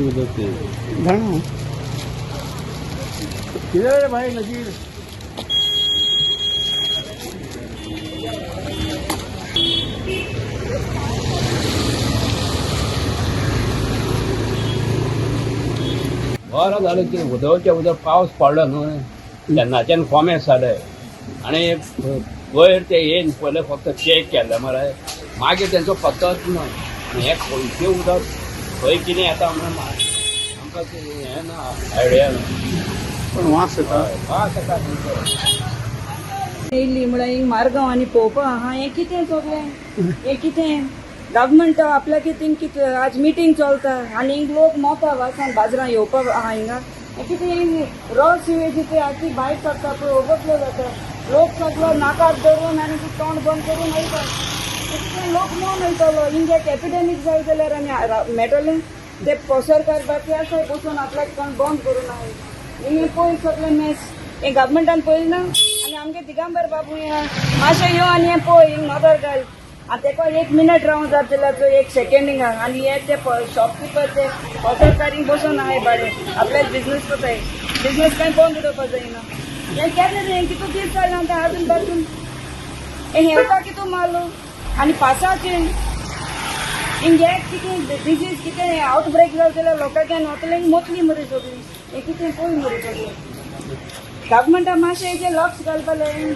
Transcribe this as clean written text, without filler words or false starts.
किती उदक ते घणो किती भाई नजीर बरं झालं की उदकच्या उदक पाऊस पडलो न्हू तेन्नाच्यान कोमे जाले आनी वयर ते येवन पयलें फक्त चॅक केलें मरे मागीर तेंचो पत्तोच ना हें खंयचें उदक खंय कितें येता म्हणून आमकां हें ना आयडिया ना पण वास येता वास येता थंयचो येयल्ली म्हळ्यार हिंग मारगांव आनी पळोवपा आहा हें कितें सगळें हें कितें गव्हर्मेंट आपल्या कितें कितें आज मिटींग चलता आनी हिंग लोक मोता वासान बाजरां येवपा आहा हिंगा हें कितें हिंग रॉ सिवेजीचे आखी भायर काडटा पळय ओवरफ्लो जाता लोक सगळो नाकात धरून आनी तोंड बंद करून वयता कितें लोक मोन वयतलो हिंग एक एपिडेमीक जाय जाल्यार आनी मेळटलें ते सरकार बाकी आसाय बसून आपल्याक कोण बंद करून आहाय हिंग पळय सगळें मेस हें गव्हर्मेंटान पळयलें ना आनी आमगे दिगांबर बाबू मातशें यो आनी हें पळय हिंग नदर घाल आनी तेका 1 मिनट रावूं जाता जाल्यार तो 1 सेकंडींग आनी हे ते शॉपकीपर ते सरकारीक बसून आहाय बाडे आपल्याक बिजनेस कोताय बिजनेस कांय बंद उडोवपा जायना हें केन्ना रे कितू दीस जालें आतां आजून पासून हें हेल्था कितू मारलो आनी पासाचें हिंग हे कितें डिजीज कितें आवटब्रेक जालो जाल्यार लोकांक वतले मोतली मरे सगळीं हें कितें पळय मरे सगळें गव्हर्मेंटान मातशें हेजेर लक्ष घालपालें